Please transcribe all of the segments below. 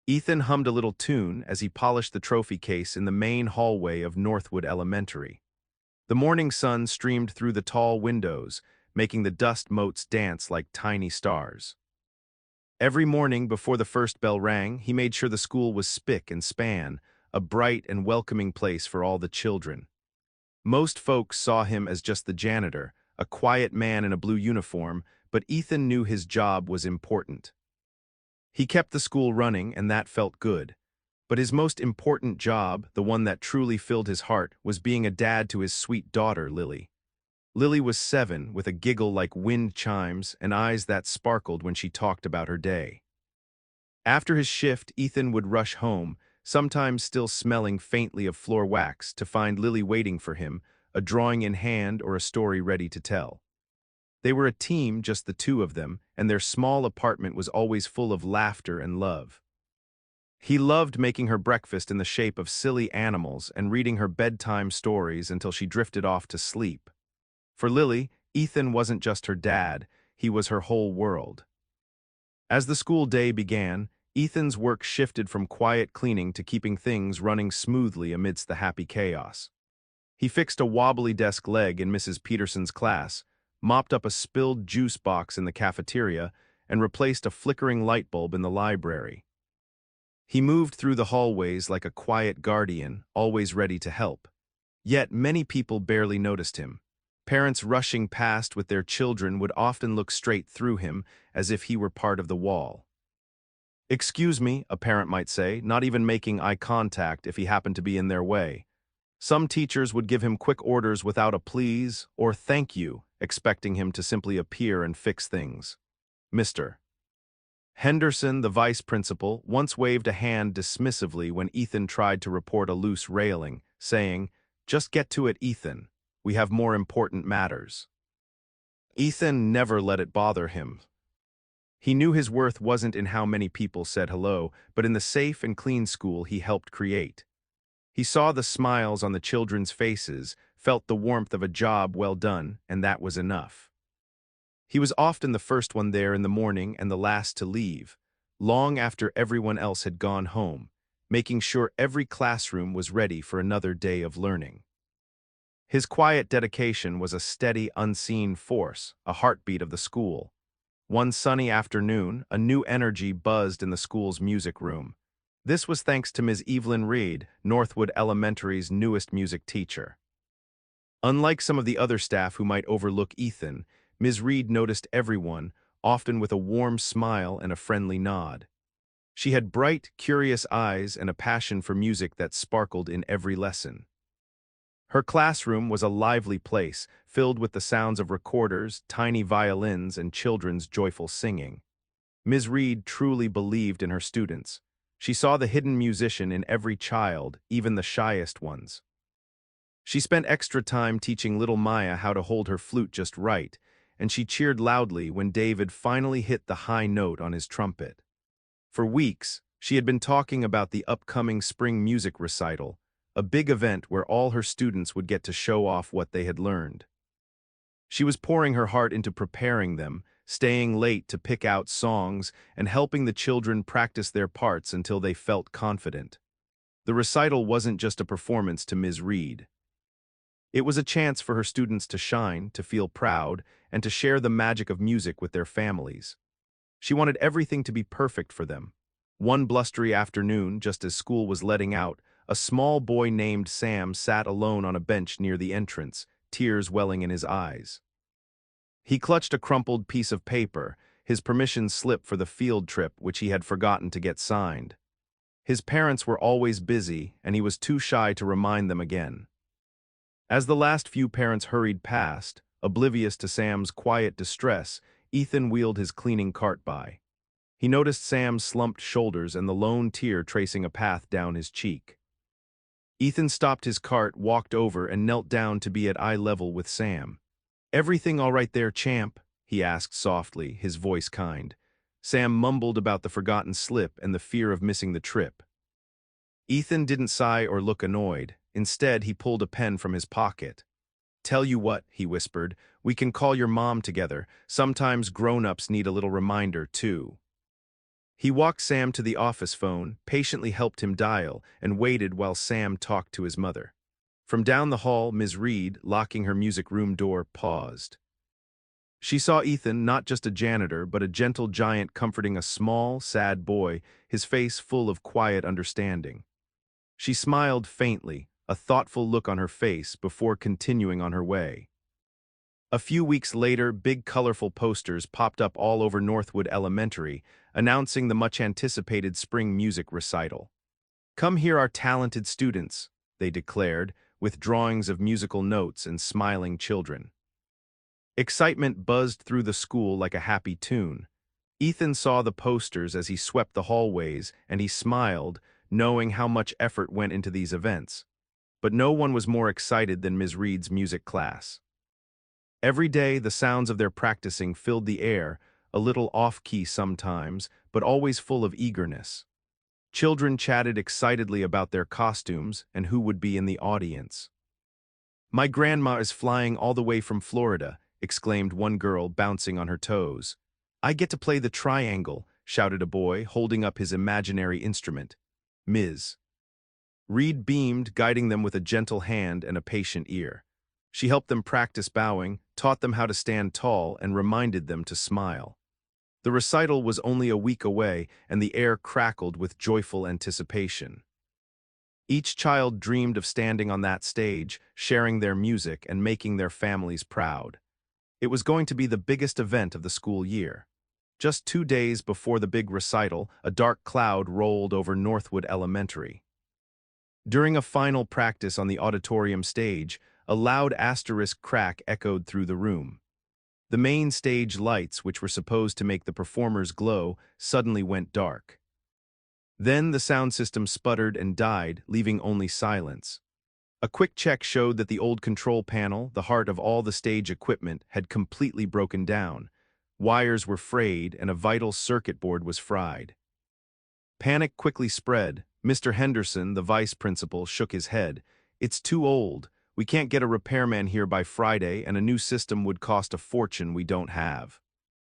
Ethan hummed a little tune as he polished the trophy case in the main hallway of Northwood Elementary. The morning sun streamed through the tall windows, making the dust motes dance like tiny stars. Every morning before the first bell rang, he made sure the school was spick and span, a bright and welcoming place for all the children. Most folks saw him as just the janitor, a quiet man in a blue uniform, but Ethan knew his job was important. He kept the school running, and that felt good. But his most important job, the one that truly filled his heart, was being a dad to his sweet daughter, Lily. Lily was 7, with a giggle like wind chimes and eyes that sparkled when she talked about her day. After his shift, Ethan would rush home, sometimes still smelling faintly of floor wax, to find Lily waiting for him, a drawing in hand or a story ready to tell. They were a team, just the two of them, and their small apartment was always full of laughter and love. He loved making her breakfast in the shape of silly animals and reading her bedtime stories until she drifted off to sleep. For Lily, Ethan wasn't just her dad, he was her whole world. As the school day began, Ethan's work shifted from quiet cleaning to keeping things running smoothly amidst the happy chaos. He fixed a wobbly desk leg in Mrs. Peterson's class, mopped up a spilled juice box in the cafeteria, and replaced a flickering light bulb in the library. He moved through the hallways like a quiet guardian, always ready to help. Yet many people barely noticed him. Parents rushing past with their children would often look straight through him, as if he were part of the wall. "Excuse me," a parent might say, not even making eye contact if he happened to be in their way. Some teachers would give him quick orders without a please or thank you, expecting him to simply appear and fix things. Mr. Henderson, the vice principal, once waved a hand dismissively when Ethan tried to report a loose railing, saying, "Just get to it, Ethan. We have more important matters." Ethan never let it bother him. He knew his worth wasn't in how many people said hello, but in the safe and clean school he helped create. He saw the smiles on the children's faces, felt the warmth of a job well done, and that was enough. He was often the first one there in the morning and the last to leave, long after everyone else had gone home, making sure every classroom was ready for another day of learning. His quiet dedication was a steady, unseen force, a heartbeat of the school. One sunny afternoon, a new energy buzzed in the school's music room. This was thanks to Ms. Evelyn Reed, Northwood Elementary's newest music teacher. Unlike some of the other staff who might overlook Ethan, Ms. Reed noticed everyone, often with a warm smile and a friendly nod. She had bright, curious eyes and a passion for music that sparkled in every lesson. Her classroom was a lively place, filled with the sounds of recorders, tiny violins, and children's joyful singing. Ms. Reed truly believed in her students. She saw the hidden musician in every child, even the shyest ones. She spent extra time teaching little Maya how to hold her flute just right, and she cheered loudly when David finally hit the high note on his trumpet. For weeks, she had been talking about the upcoming spring music recital, a big event where all her students would get to show off what they had learned. She was pouring her heart into preparing them, staying late to pick out songs, and helping the children practice their parts until they felt confident. The recital wasn't just a performance to Ms. Reed. It was a chance for her students to shine, to feel proud, and to share the magic of music with their families. She wanted everything to be perfect for them. One blustery afternoon, just as school was letting out, a small boy named Sam sat alone on a bench near the entrance, tears welling in his eyes. He clutched a crumpled piece of paper, his permission slip for the field trip which he had forgotten to get signed. His parents were always busy, and he was too shy to remind them again. As the last few parents hurried past, oblivious to Sam's quiet distress, Ethan wheeled his cleaning cart by. He noticed Sam's slumped shoulders and the lone tear tracing a path down his cheek. Ethan stopped his cart, walked over, and knelt down to be at eye level with Sam. "Everything all right there, champ?" he asked softly, his voice kind. Sam mumbled about the forgotten slip and the fear of missing the trip. Ethan didn't sigh or look annoyed. Instead, he pulled a pen from his pocket. "Tell you what," he whispered, "we can call your mom together. Sometimes grown-ups need a little reminder, too." He walked Sam to the office phone, patiently helped him dial, and waited while Sam talked to his mother. From down the hall, Ms. Reed, locking her music room door, paused. She saw Ethan, not just a janitor, but a gentle giant comforting a small, sad boy, his face full of quiet understanding. She smiled faintly, a thoughtful look on her face before continuing on her way. A few weeks later, big colorful posters popped up all over Northwood Elementary, announcing the much-anticipated spring music recital. "Come hear our talented students," they declared, with drawings of musical notes and smiling children. Excitement buzzed through the school like a happy tune. Ethan saw the posters as he swept the hallways, and he smiled, knowing how much effort went into these events. But no one was more excited than Ms. Reed's music class. Every day, the sounds of their practicing filled the air, a little off-key sometimes, but always full of eagerness. Children chatted excitedly about their costumes and who would be in the audience. "My grandma is flying all the way from Florida," exclaimed one girl, bouncing on her toes. "I get to play the triangle," shouted a boy, holding up his imaginary instrument. Ms. Reed beamed, guiding them with a gentle hand and a patient ear. She helped them practice bowing, taught them how to stand tall, and reminded them to smile. The recital was only a week away, and the air crackled with joyful anticipation. Each child dreamed of standing on that stage, sharing their music, and making their families proud. It was going to be the biggest event of the school year. Just 2 days before the big recital, a dark cloud rolled over Northwood Elementary. During a final practice on the auditorium stage, a loud asterisk crack echoed through the room. The main stage lights, which were supposed to make the performers glow, suddenly went dark. Then the sound system sputtered and died, leaving only silence. A quick check showed that the old control panel, the heart of all the stage equipment, had completely broken down. Wires were frayed, and a vital circuit board was fried. Panic quickly spread. Mr. Henderson, the vice principal, shook his head. "It's too old. We can't get a repairman here by Friday, and a new system would cost a fortune we don't have."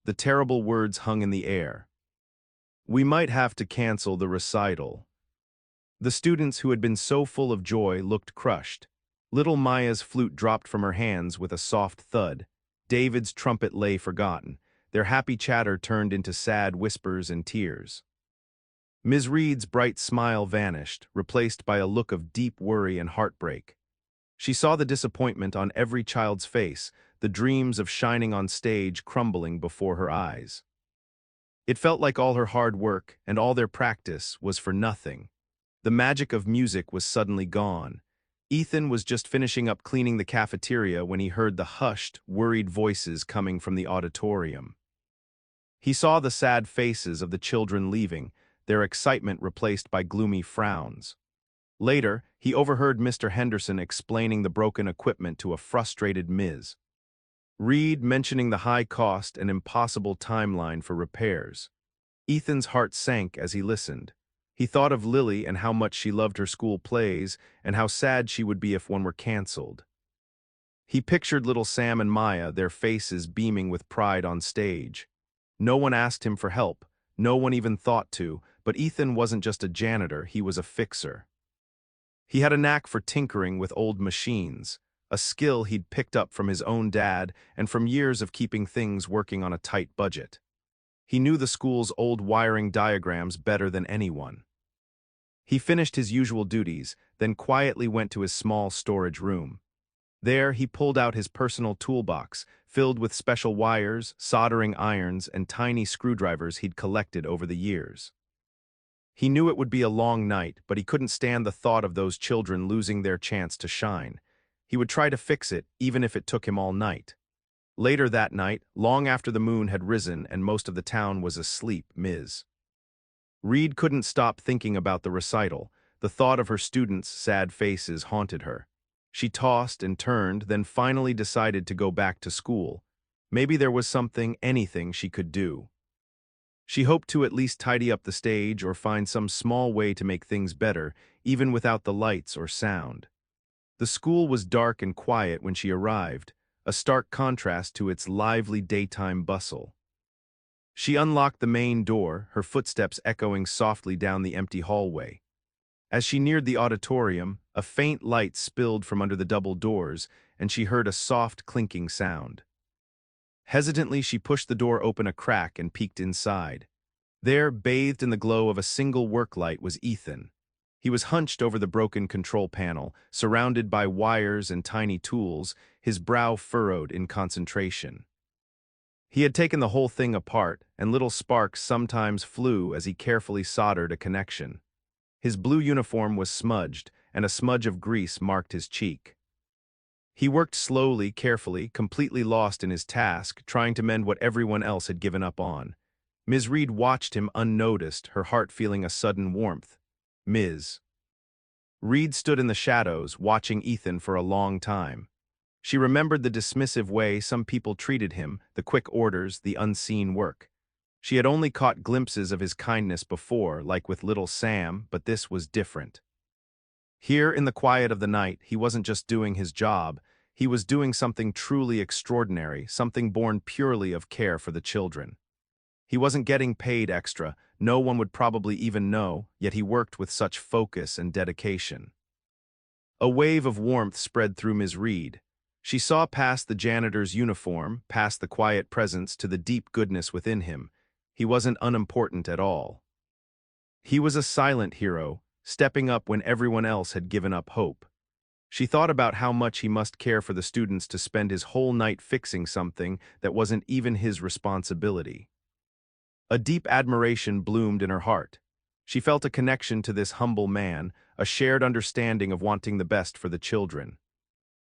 The terrible words hung in the air. "We might have to cancel the recital." The students who had been so full of joy looked crushed. Little Maya's flute dropped from her hands with a soft thud. David's trumpet lay forgotten. Their happy chatter turned into sad whispers and tears. Ms. Reed's bright smile vanished, replaced by a look of deep worry and heartbreak. She saw the disappointment on every child's face, the dreams of shining on stage crumbling before her eyes. It felt like all her hard work and all their practice was for nothing. The magic of music was suddenly gone. Ethan was just finishing up cleaning the cafeteria when he heard the hushed, worried voices coming from the auditorium. He saw the sad faces of the children leaving, their excitement replaced by gloomy frowns. Later, he overheard Mr. Henderson explaining the broken equipment to a frustrated Ms. Reed, mentioning the high cost and impossible timeline for repairs. Ethan's heart sank as he listened. He thought of Lily and how much she loved her school plays, and how sad she would be if one were canceled. He pictured little Sam and Maya, their faces beaming with pride on stage. No one asked him for help, no one even thought to, but Ethan wasn't just a janitor, he was a fixer. He had a knack for tinkering with old machines, a skill he'd picked up from his own dad and from years of keeping things working on a tight budget. He knew the school's old wiring diagrams better than anyone. He finished his usual duties, then quietly went to his small storage room. There, he pulled out his personal toolbox, filled with special wires, soldering irons, and tiny screwdrivers he'd collected over the years. He knew it would be a long night, but he couldn't stand the thought of those children losing their chance to shine. He would try to fix it, even if it took him all night. Later that night, long after the moon had risen and most of the town was asleep, Ms. Reed couldn't stop thinking about the recital. The thought of her students' sad faces haunted her. She tossed and turned, then finally decided to go back to school. Maybe there was something, anything she could do. She hoped to at least tidy up the stage or find some small way to make things better, even without the lights or sound. The school was dark and quiet when she arrived, a stark contrast to its lively daytime bustle. She unlocked the main door, her footsteps echoing softly down the empty hallway. As she neared the auditorium, a faint light spilled from under the double doors, and she heard a soft clinking sound. Hesitantly, she pushed the door open a crack and peeked inside. There, bathed in the glow of a single work light, was Ethan. He was hunched over the broken control panel, surrounded by wires and tiny tools, his brow furrowed in concentration. He had taken the whole thing apart, and little sparks sometimes flew as he carefully soldered a connection. His blue uniform was smudged, and a smudge of grease marked his cheek. He worked slowly, carefully, completely lost in his task, trying to mend what everyone else had given up on. Ms. Reed watched him unnoticed, her heart feeling a sudden warmth. Ms. Reed stood in the shadows, watching Ethan for a long time. She remembered the dismissive way some people treated him, the quick orders, the unseen work. She had only caught glimpses of his kindness before, like with little Sam, but this was different. Here, in the quiet of the night, he wasn't just doing his job, he was doing something truly extraordinary, something born purely of care for the children. He wasn't getting paid extra, no one would probably even know, yet he worked with such focus and dedication. A wave of warmth spread through Ms. Reed. She saw past the janitor's uniform, past the quiet presence, to the deep goodness within him. He wasn't unimportant at all. He was a silent hero, stepping up when everyone else had given up hope. She thought about how much he must care for the students to spend his whole night fixing something that wasn't even his responsibility. A deep admiration bloomed in her heart. She felt a connection to this humble man, a shared understanding of wanting the best for the children.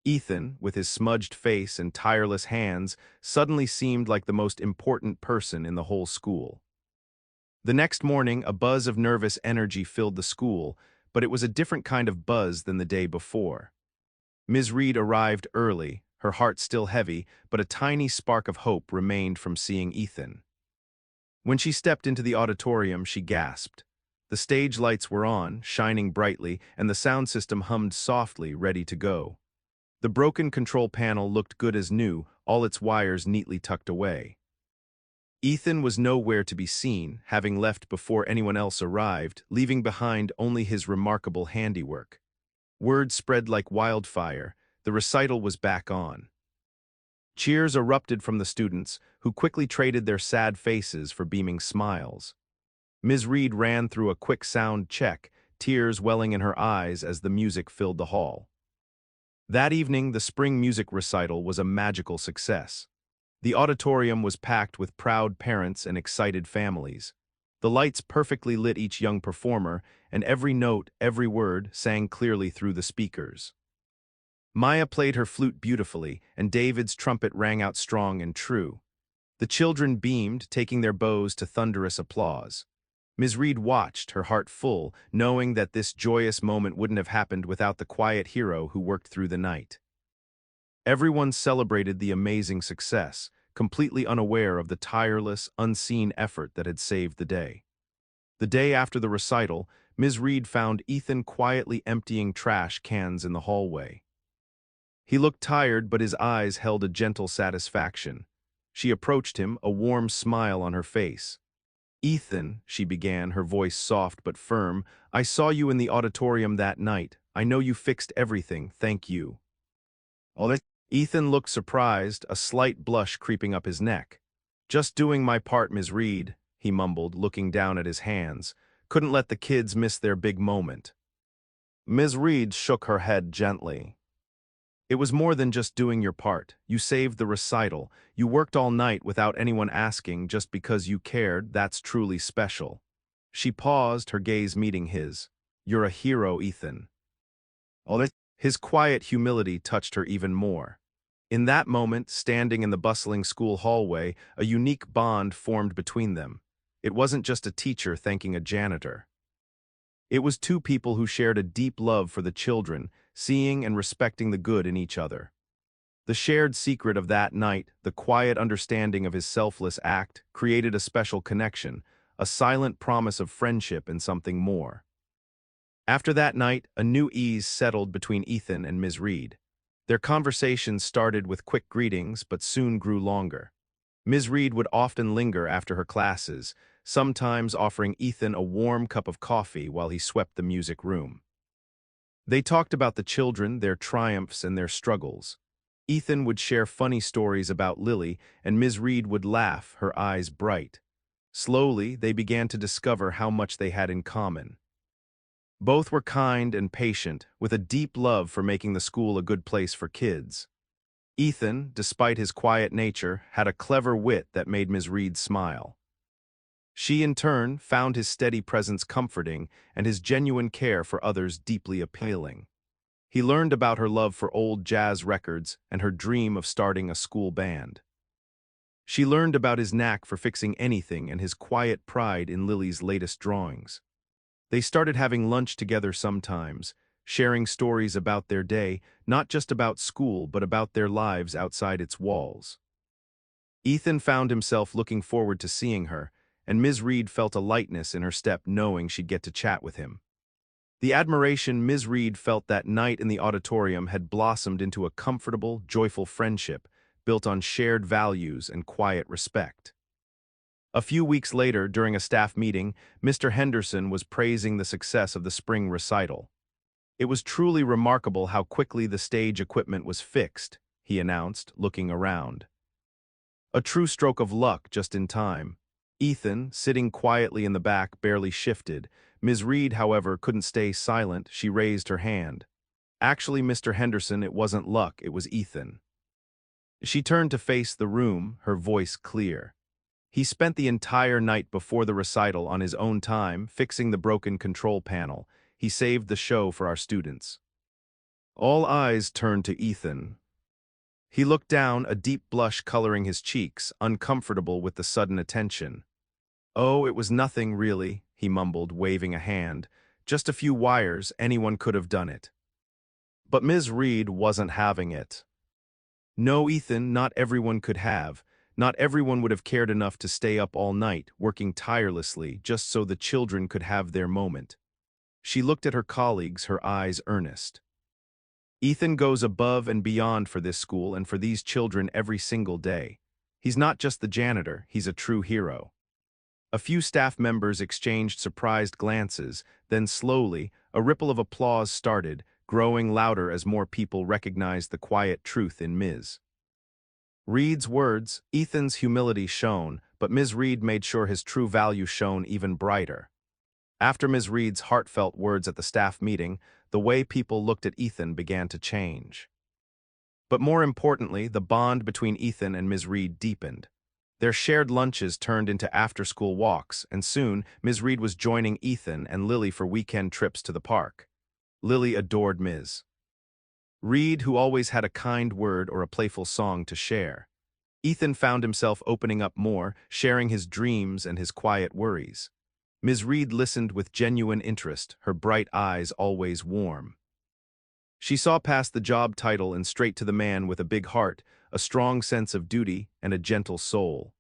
Ethan, with his smudged face and tireless hands, suddenly seemed like the most important person in the whole school. The next morning, a buzz of nervous energy filled the school, but it was a different kind of buzz than the day before. Ms. Reed arrived early, her heart still heavy, but a tiny spark of hope remained from seeing Ethan. When she stepped into the auditorium, she gasped. The stage lights were on, shining brightly, and the sound system hummed softly, ready to go. The broken control panel looked good as new, all its wires neatly tucked away. Ethan was nowhere to be seen, having left before anyone else arrived, leaving behind only his remarkable handiwork. Word spread like wildfire. The recital was back on. Cheers erupted from the students, who quickly traded their sad faces for beaming smiles. Ms. Reed ran through a quick sound check, tears welling in her eyes as the music filled the hall. That evening, the spring music recital was a magical success. The auditorium was packed with proud parents and excited families. The lights perfectly lit each young performer, and every note, every word, sang clearly through the speakers. Maya played her flute beautifully, and David's trumpet rang out strong and true. The children beamed, taking their bows to thunderous applause. Ms. Reed watched, her heart full, knowing that this joyous moment wouldn't have happened without the quiet hero who worked through the night. Everyone celebrated the amazing success, completely unaware of the tireless, unseen effort that had saved the day. The day after the recital, Ms. Reed found Ethan quietly emptying trash cans in the hallway. He looked tired, but his eyes held a gentle satisfaction. She approached him, a warm smile on her face. "Ethan," she began, her voice soft but firm, "I saw you in the auditorium that night. I know you fixed everything, thank you." Ethan looked surprised, a slight blush creeping up his neck. "Just doing my part, Ms. Reed," he mumbled, looking down at his hands. "Couldn't let the kids miss their big moment." Ms. Reed shook her head gently. "It was more than just doing your part. You saved the recital. You worked all night without anyone asking, just because you cared. That's truly special." She paused, her gaze meeting his. "You're a hero, Ethan." His quiet humility touched her even more. In that moment, standing in the bustling school hallway, a unique bond formed between them. It wasn't just a teacher thanking a janitor. It was two people who shared a deep love for the children, seeing and respecting the good in each other. The shared secret of that night, the quiet understanding of his selfless act, created a special connection, a silent promise of friendship and something more. After that night, a new ease settled between Ethan and Ms. Reed. Their conversations started with quick greetings but soon grew longer. Ms. Reed would often linger after her classes, sometimes offering Ethan a warm cup of coffee while he swept the music room. They talked about the children, their triumphs, and their struggles. Ethan would share funny stories about Lily, and Ms. Reed would laugh, her eyes bright. Slowly, they began to discover how much they had in common. Both were kind and patient, with a deep love for making the school a good place for kids. Ethan, despite his quiet nature, had a clever wit that made Ms. Reed smile. She, in turn, found his steady presence comforting and his genuine care for others deeply appealing. He learned about her love for old jazz records and her dream of starting a school band. She learned about his knack for fixing anything and his quiet pride in Lily's latest drawings. They started having lunch together sometimes, sharing stories about their day, not just about school but about their lives outside its walls. Ethan found himself looking forward to seeing her, and Ms. Reed felt a lightness in her step knowing she'd get to chat with him. The admiration Ms. Reed felt that night in the auditorium had blossomed into a comfortable, joyful friendship built on shared values and quiet respect. A few weeks later, during a staff meeting, Mr. Henderson was praising the success of the spring recital. "It was truly remarkable how quickly the stage equipment was fixed," he announced, looking around. A true stroke of luck just in time. Ethan, sitting quietly in the back, barely shifted. Ms. Reed, however, couldn't stay silent. She raised her hand. "Actually, Mr. Henderson, it wasn't luck, it was Ethan." She turned to face the room, her voice clear. "He spent the entire night before the recital on his own time, fixing the broken control panel. He saved the show for our students." All eyes turned to Ethan. He looked down, a deep blush coloring his cheeks, uncomfortable with the sudden attention. "Oh, it was nothing, really," he mumbled, waving a hand. "Just a few wires, anyone could have done it." But Ms. Reed wasn't having it. "No, Ethan, not everyone could have. Not everyone would have cared enough to stay up all night, working tirelessly, just so the children could have their moment." She looked at her colleagues, her eyes earnest. "Ethan goes above and beyond for this school and for these children every single day. He's not just the janitor, he's a true hero." A few staff members exchanged surprised glances, then slowly, a ripple of applause started, growing louder as more people recognized the quiet truth in Ms. Reed's words. Ethan's humility shone, but Ms. Reed made sure his true value shone even brighter. After Ms. Reed's heartfelt words at the staff meeting, the way people looked at Ethan began to change. But more importantly, the bond between Ethan and Ms. Reed deepened. Their shared lunches turned into after-school walks, and soon Ms. Reed was joining Ethan and Lily for weekend trips to the park. Lily adored Ms. Reed, who always had a kind word or a playful song to share. Ethan found himself opening up more, sharing his dreams and his quiet worries. Ms. Reed listened with genuine interest, her bright eyes always warm. She saw past the job title and straight to the man with a big heart, a strong sense of duty, and a gentle soul.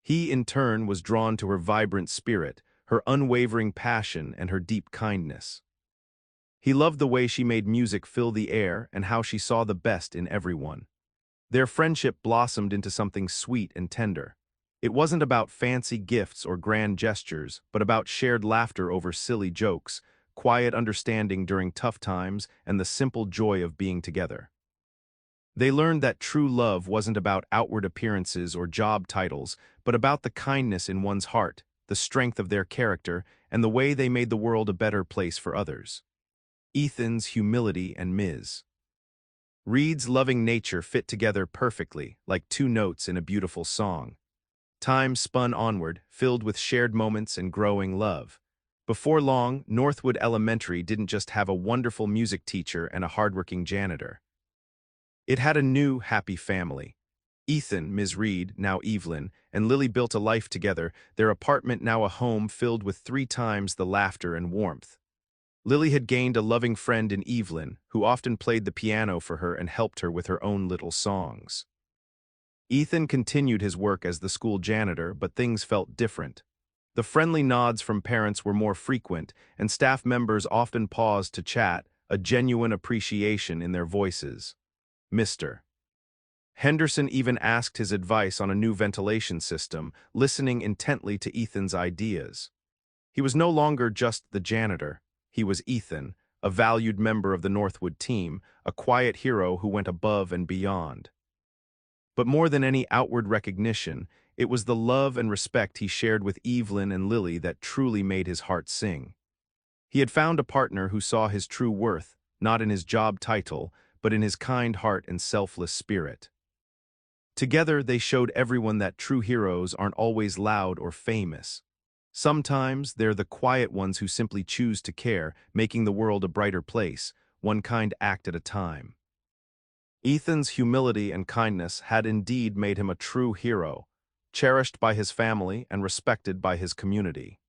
He, in turn, was drawn to her vibrant spirit, her unwavering passion, and her deep kindness. He loved the way she made music fill the air and how she saw the best in everyone. Their friendship blossomed into something sweet and tender. It wasn't about fancy gifts or grand gestures, but about shared laughter over silly jokes, quiet understanding during tough times, and the simple joy of being together. They learned that true love wasn't about outward appearances or job titles, but about the kindness in one's heart, the strength of their character, and the way they made the world a better place for others. Ethan's humility and Ms. Reed's loving nature fit together perfectly, like two notes in a beautiful song. Time spun onward, filled with shared moments and growing love. Before long, Northwood Elementary didn't just have a wonderful music teacher and a hardworking janitor. It had a new, happy family. Ethan, Ms. Reed, now Evelyn, and Lily built a life together, their apartment now a home filled with 3 times the laughter and warmth. Lily had gained a loving friend in Evelyn, who often played the piano for her and helped her with her own little songs. Ethan continued his work as the school janitor, but things felt different. The friendly nods from parents were more frequent, and staff members often paused to chat, a genuine appreciation in their voices. Mr. Henderson even asked his advice on a new ventilation system, listening intently to Ethan's ideas. He was no longer just the janitor. He was Ethan, a valued member of the Northwood team, a quiet hero who went above and beyond. But more than any outward recognition, it was the love and respect he shared with Evelyn and Lily that truly made his heart sing. He had found a partner who saw his true worth, not in his job title, but in his kind heart and selfless spirit. Together, they showed everyone that true heroes aren't always loud or famous. Sometimes they're the quiet ones who simply choose to care, making the world a brighter place, one kind act at a time. Ethan's humility and kindness had indeed made him a true hero, cherished by his family and respected by his community.